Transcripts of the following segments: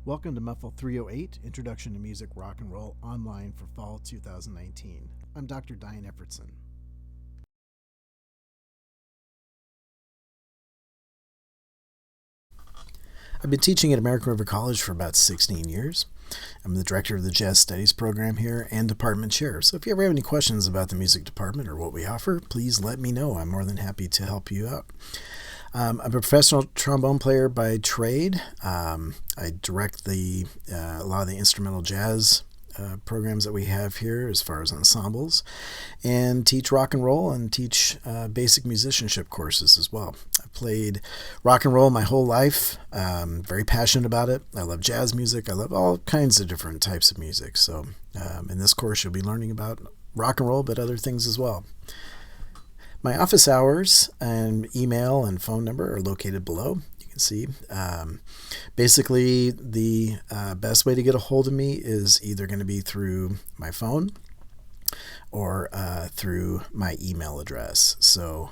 Welcome to MUFHL 308, Introduction to Music, Rock and Roll, online for fall 2019. I'm Dr. Diane Effertson. I've been teaching at American River College for about 16 years. I'm the director of the Jazz Studies program here and department chair. So if you ever have any questions about the music department or what we offer, please let me know. I'm more than happy to help you out. I'm a professional trombone player by trade. I direct a lot of the instrumental jazz programs that we have here as far as ensembles, and teach rock and roll and teach basic musicianship courses as well. I've played rock and roll my whole life. Very passionate about it. I love jazz music. I love all kinds of different types of music. So in this course you'll be learning about rock and roll, but other things as well. My office hours and email and phone number are located below. You can see. Basically, the best way to get a hold of me is either going to be through my phone or through my email address. So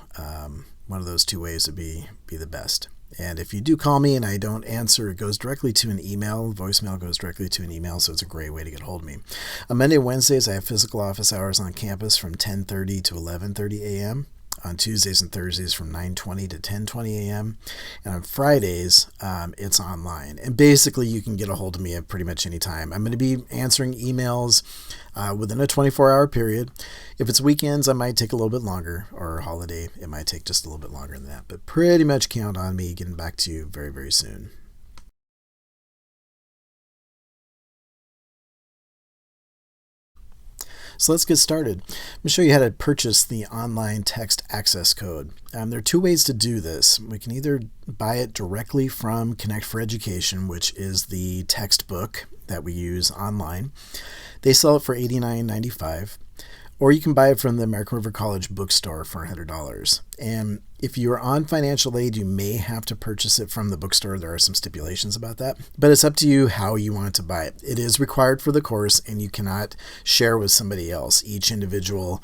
one of those two ways would be the best. And if you do call me and I don't answer, it goes directly to an email. Voicemail goes directly to an email, so it's a great way to get a hold of me. On Monday and Wednesdays, I have physical office hours on campus from 10:30 to 11:30 a.m. On Tuesdays and Thursdays from 9:20 to 10:20 a.m. And on Fridays, it's online. And basically, you can get a hold of me at pretty much any time. I'm going to be answering emails within a 24-hour period. If it's weekends, I might take a little bit longer, or holiday, it might take just a little bit longer than that. But pretty much count on me getting back to you very, very soon. So let's get started. I'm going to show you how to purchase the online text access code. There are two ways to do this. We can either buy it directly from Connect for Education, which is the textbook that we use online. They sell it for $89.95. Or you can buy it from the American River College bookstore for $100. And if you're on financial aid, you may have to purchase it from the bookstore. There are some stipulations about that, but it's up to you how you want to buy it. It is required for the course, and you cannot share with somebody else. Each individual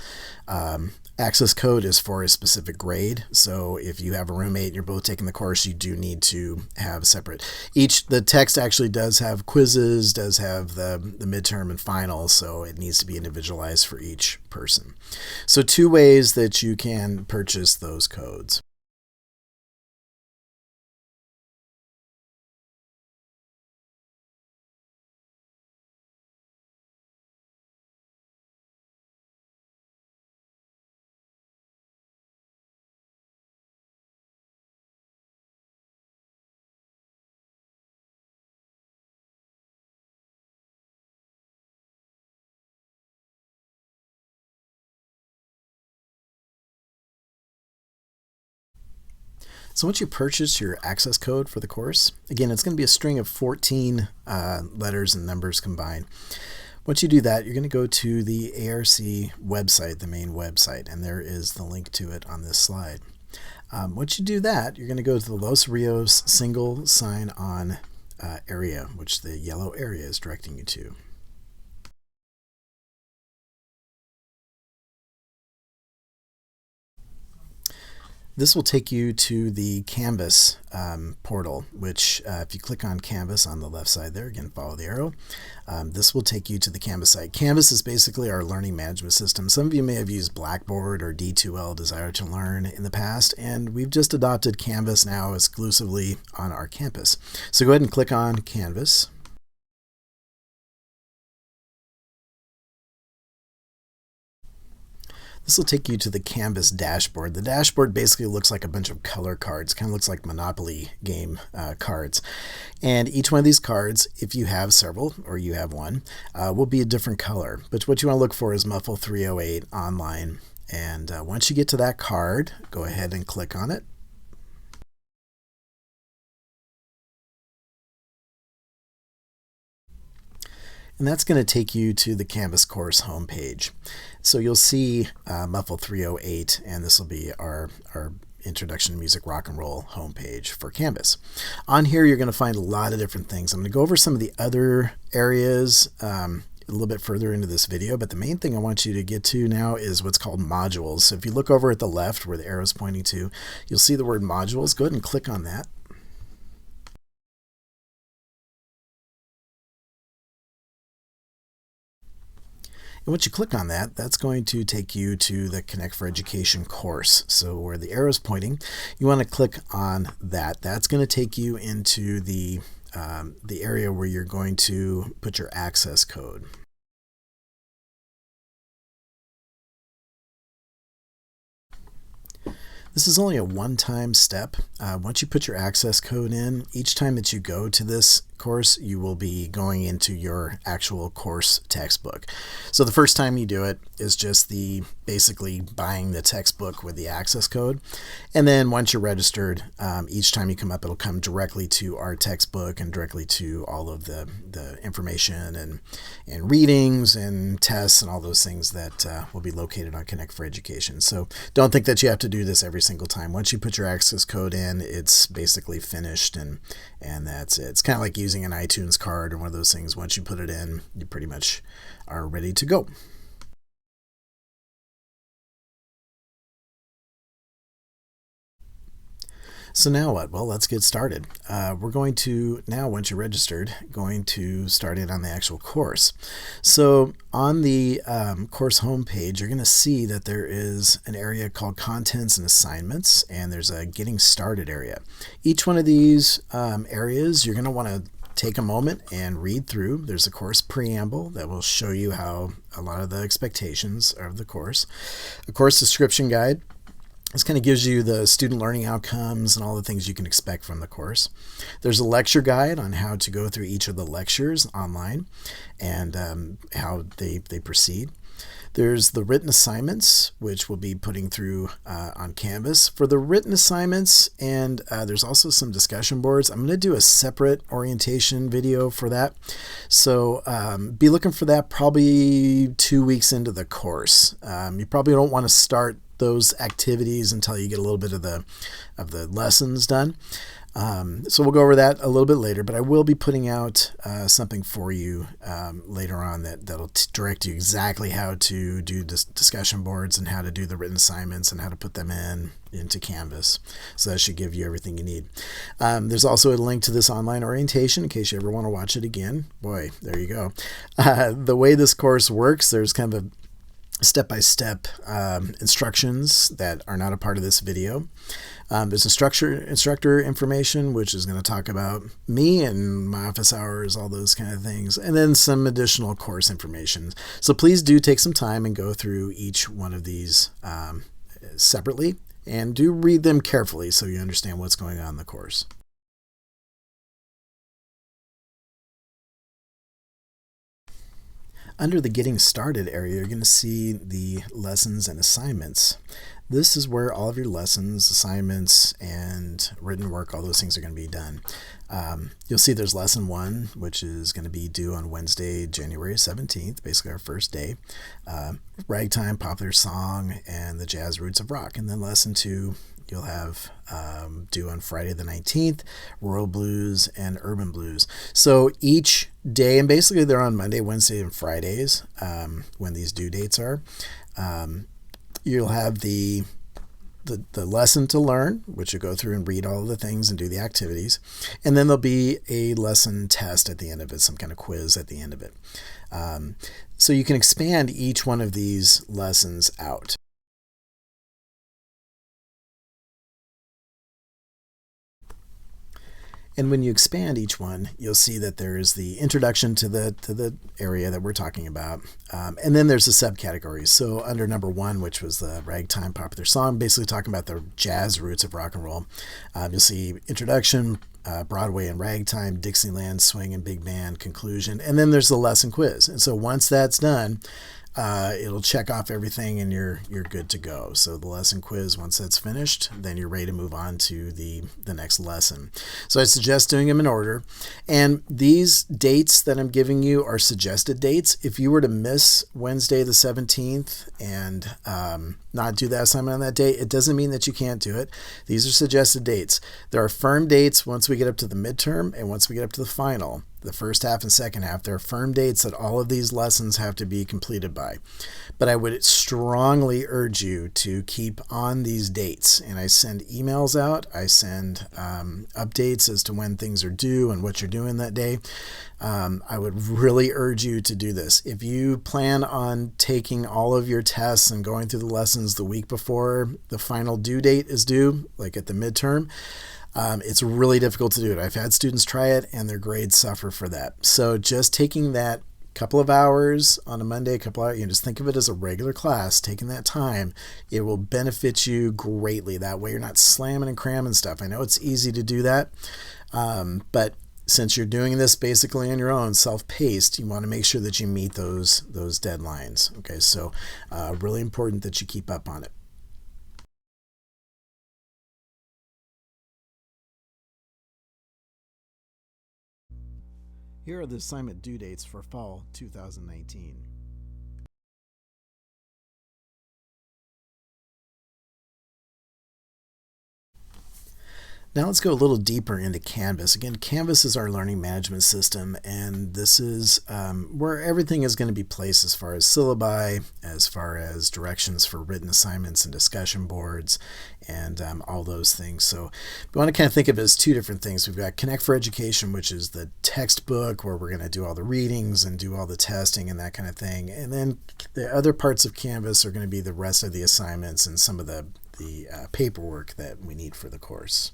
access code is for a specific grade. So if you have a roommate and you're both taking the course, you do need to have separate. The text actually does have quizzes, does have the midterm and final, so it needs to be individualized for each person. So two ways that you can purchase those codes. So once you purchase your access code for the course, again, it's going to be a string of 14 letters and numbers combined. Once you do that, you're going to go to the ARC website, the main website, and there is the link to it on this slide. Once you do that, you're going to go to the Los Rios single sign-on area, which the yellow area is directing you to. This will take you to the Canvas portal, which if you click on Canvas on the left side there, again, follow the arrow, this will take you to the Canvas site. Canvas is basically our learning management system. Some of you may have used Blackboard or D2L, Desire to Learn, in the past, and we've just adopted Canvas now exclusively on our campus. So go ahead and click on Canvas. This will take you to the Canvas dashboard. The dashboard basically looks like a bunch of color cards, kind of looks like Monopoly game cards. And each one of these cards, if you have several or you have one, will be a different color. But what you want to look for is MUFHL 308 online. And once you get to that card, go ahead and click on it. And that's going to take you to the Canvas course homepage. So you'll see MUFHL 308, and this will be our Introduction to Music, Rock and Roll homepage for Canvas. On here, you're going to find a lot of different things. I'm going to go over some of the other areas a little bit further into this video, but the main thing I want you to get to now is what's called modules. So if you look over at the left where the arrow is pointing to, you'll see the word modules. Go ahead and click on that. And once you click on that, that's going to take you to the Connect for Education course. So where the arrow is pointing, you want to click on that. That's going to take you into the area where you're going to put your access code. This is only a one-time step. Once you put your access code in, each time that you go to this course, you will be going into your actual course textbook. So the first time you do it is just basically buying the textbook with the access code. And then once you're registered, each time you come up, it'll come directly to our textbook and directly to all of the information and readings and tests and all those things that will be located on Connect for Education. So don't think that you have to do this every single time. Once you put your access code in, it's basically finished, and that's it. It's kind of like using an iTunes card or one of those things. Once you put it in, you pretty much are ready to go. So now what? Well, let's get started. We're going to, now once you're registered, going to start in on the actual course. So on the course homepage, you're going to see that there is an area called Contents and Assignments, and there's a Getting Started area. Each one of these areas, you're going to want to take a moment and read through. There's a course preamble that will show you how a lot of the expectations of the course. A course description guide. This kind of gives you the student learning outcomes and all the things you can expect from the course. There's a lecture guide on how to go through each of the lectures online and how they proceed. There's the written assignments, which we'll be putting through on Canvas. For the written assignments, and there's also some discussion boards. I'm going to do a separate orientation video for that. So be looking for that probably 2 weeks into the course. You probably don't want to start those activities until you get a little bit of the lessons done. So we'll go over that a little bit later, but I will be putting out something for you later on that'll direct you exactly how to do discussion boards and how to do the written assignments and how to put them into Canvas. So that should give you everything you need. There's also a link to this online orientation in case you ever want to watch it again. Boy, there you go. The way this course works, there's kind of a step-by-step instructions that are not a part of this video. There's instructor information, which is going to talk about me and my office hours, all those kind of things, and then some additional course information. So please do take some time and go through each one of these separately, and do read them carefully so you understand what's going on in the course. Under the Getting Started area, you're going to see the lessons and assignments. This is where all of your lessons, assignments, and written work, all those things are going to be done. You'll see there's lesson 1, which is going to be due on Wednesday, January 17th, basically our first day. Ragtime, Popular Song, and the Jazz Roots of Rock. And then lesson 2, you'll have due on Friday the 19th, Royal Blues and Urban Blues. So each day, and basically they're on Monday, Wednesday, and Fridays when these due dates are. You'll have the lesson to learn, which you go through and read all of the things and do the activities. And then there'll be a lesson test at the end of it, some kind of quiz at the end of it. So you can expand each one of these lessons out. And when you expand each one, you'll see that there is the introduction to the area that we're talking about. And then there's the subcategories. So under number 1, which was the Ragtime Popular Song, basically talking about the jazz roots of rock and roll. You'll see introduction, Broadway and Ragtime, Dixieland, Swing and Big Band, conclusion. And then there's the lesson quiz. And so once that's done, it'll check off everything and you're good to go. So the lesson quiz, once that's finished, then you're ready to move on to the next lesson. So I suggest doing them in order. And these dates that I'm giving you are suggested dates. If you were to miss Wednesday the 17th and not do that assignment on that day, it doesn't mean that you can't do it. These are suggested dates. There are firm dates once we get up to the midterm and once we get up to the final. the first half and second half. There are firm dates that all of these lessons have to be completed by. But I would strongly urge you to keep on these dates. And I send emails out. I send updates as to when things are due and what you're doing that day. I would really urge you to do this. If you plan on taking all of your tests and going through the lessons the week before the final due date is due, like at the midterm, it's really difficult to do it. I've had students try it and their grades suffer for that. So just taking that couple of hours on a Monday, just think of it as a regular class, taking that time, it will benefit you greatly. That way you're not slamming and cramming stuff. I know it's easy to do that, but since you're doing this basically on your own, self-paced, you want to make sure that you meet those deadlines. Okay, so really important that you keep up on it. Here are the assignment due dates for fall 2019. Now let's go a little deeper into Canvas. Again, Canvas is our learning management system, and this is where everything is going to be placed as far as syllabi, as far as directions for written assignments and discussion boards, and all those things. So we want to kind of think of it as two different things. We've got Connect for Education, which is the textbook where we're going to do all the readings and do all the testing and that kind of thing. And then the other parts of Canvas are going to be the rest of the assignments and some of the paperwork that we need for the course.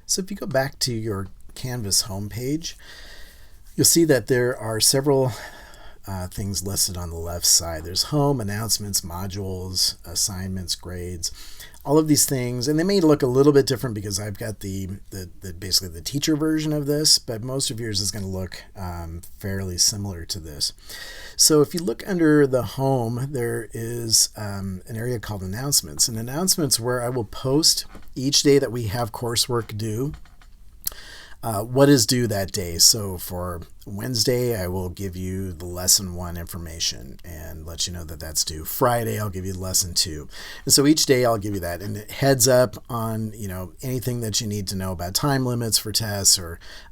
So if you go back to your Canvas homepage, you'll see that there are several things listed on the left side. There's home, announcements, modules, assignments, grades, all of these things. And they may look a little bit different because I've got basically the teacher version of this, but most of yours is going to look fairly similar to this. So if you look under the home, there is an area called announcements. And announcements where I will post each day that we have coursework due. What is due that day. So for Wednesday, I will give you the lesson 1 information and let you know that that's due. Friday, I'll give you lesson 2. And so each day I'll give you that, and it heads up on anything that you need to know about time limits for tests,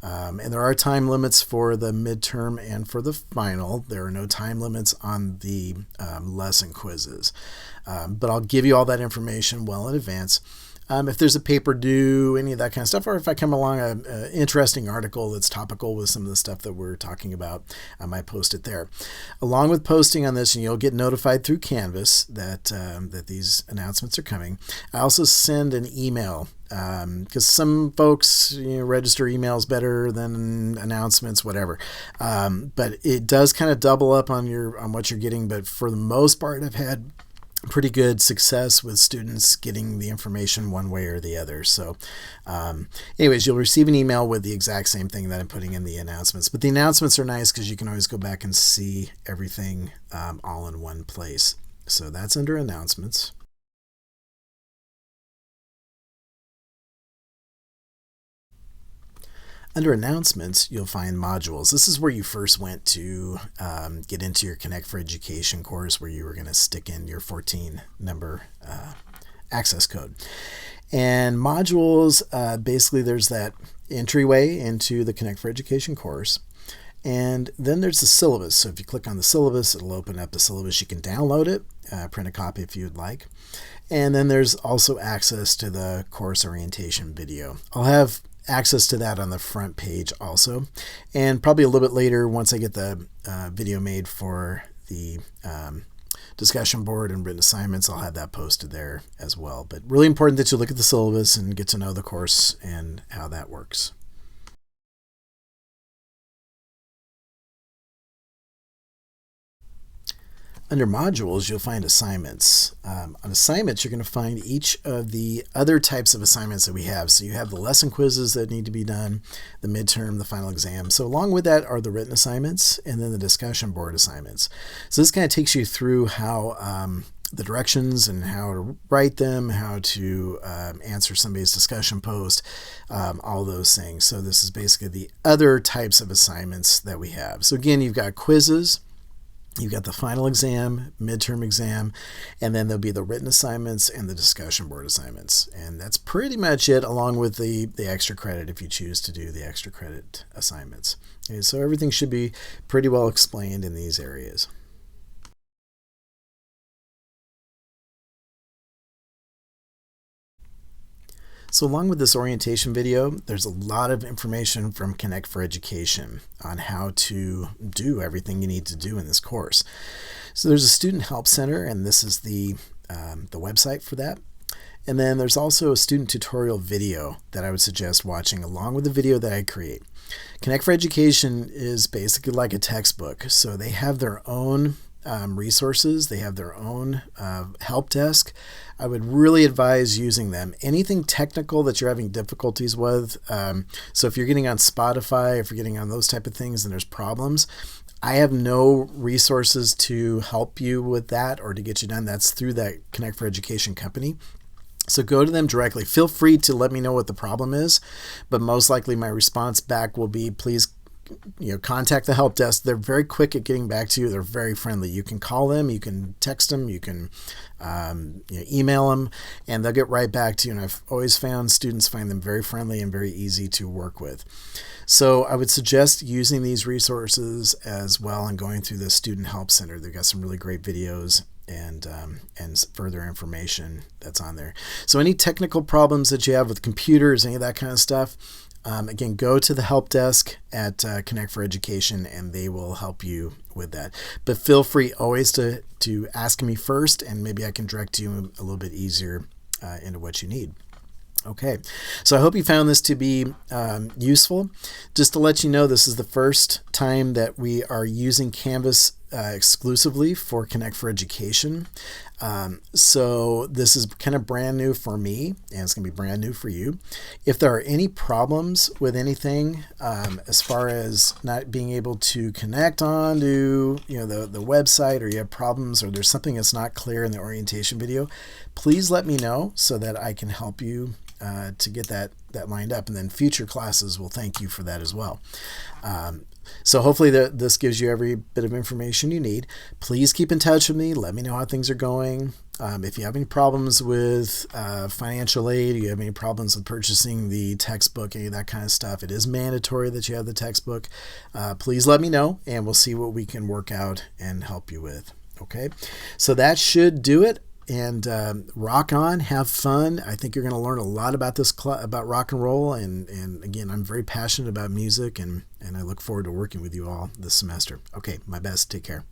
and there are time limits for the midterm and for the final. There are no time limits on the lesson quizzes, but I'll give you all that information well in advance. If there's a paper due, any of that kind of stuff, or if I come along an interesting article that's topical with some of the stuff that we're talking about, I might post it there. Along with posting on this, and you'll get notified through Canvas that these announcements are coming. I also send an email because some folks register emails better than announcements, whatever. But it does kind of double up on what you're getting. But for the most part, I've had pretty good success with students getting the information one way or the other. So anyways, you'll receive an email with the exact same thing that I'm putting in the announcements. But the announcements are nice because you can always go back and see everything all in one place. So that's under announcements. Under announcements, you'll find modules. This is where you first went to get into your Connect for Education course, where you were going to stick in your 14 number access code. And modules, basically there's that entryway into the Connect for Education course. And then there's the syllabus. So if you click on the syllabus, it'll open up the syllabus. You can download it, print a copy if you'd like. And then there's also access to the course orientation video. I'll have access to that on the front page also, and probably a little bit later, once I get the video made for the discussion board and written assignments, I'll have that posted there as well. But really important that you look at the syllabus and get to know the course and how that works. Under modules, you'll find assignments. On assignments, you're going to find each of the other types of assignments that we have. So you have the lesson quizzes that need to be done, the midterm, the final exam. So along with that are the written assignments and then the discussion board assignments. So this kind of takes you through how the directions and how to write them, how to answer somebody's discussion post, all those things. So this is basically the other types of assignments that we have. So again, you've got quizzes. You've got the final exam, midterm exam, and then there'll be the written assignments and the discussion board assignments. And that's pretty much it, along with the extra credit if you choose to do the extra credit assignments. Okay, so everything should be pretty well explained in these areas. So along with this orientation video, there's a lot of information from Connect for Education on how to do everything you need to do in this course. So there's a student help center, and this is the website for that. And then there's also a student tutorial video that I would suggest watching along with the video that I create. Connect for Education is basically like a textbook. So they have their own resources. They have their own help desk. I would really advise using them. Anything technical that you're having difficulties with, so if you're getting on Spotify, if you're getting on those type of things and there's problems, I have no resources to help you with that or to get you done. That's through that Connect for Education company. So go to them directly. Feel free to let me know what the problem is, but most likely my response back will be, please contact the help desk. They're very quick at getting back to you. They're very friendly. You can call them, you can text them, you can email them, and they'll get right back to you. And I've always found students find them very friendly and very easy to work with. So I would suggest using these resources as well and going through the Student Help Center. They've got some really great videos and further information that's on there. So any technical problems that you have with computers, any of that kind of stuff, again, go to the help desk at Connect for Education and they will help you with that. But feel free always to ask me first, and maybe I can direct you a little bit easier into what you need. Okay, so I hope you found this to be useful. Just to let you know, this is the first time that we are using Canvas exclusively for Connect for Education. So this is kind of brand new for me, and it's going to be brand new for you. If there are any problems with anything, as far as not being able to connect on to the website, or you have problems, or there's something that's not clear in the orientation video, please let me know so that I can help you to get that lined up, and then future classes will thank you for that as well. So hopefully this gives you every bit of information you need. Please keep in touch with me. Let me know how things are going. If you have any problems with financial aid, you have any problems with purchasing the textbook, any of that kind of stuff, it is mandatory that you have the textbook. Please let me know, and we'll see what we can work out and help you with. Okay, so that should do it. And rock on, have fun. I think you're going to learn a lot about this about rock and roll. And again, I'm very passionate about music, and I look forward to working with you all this semester. Okay, my best. Take care.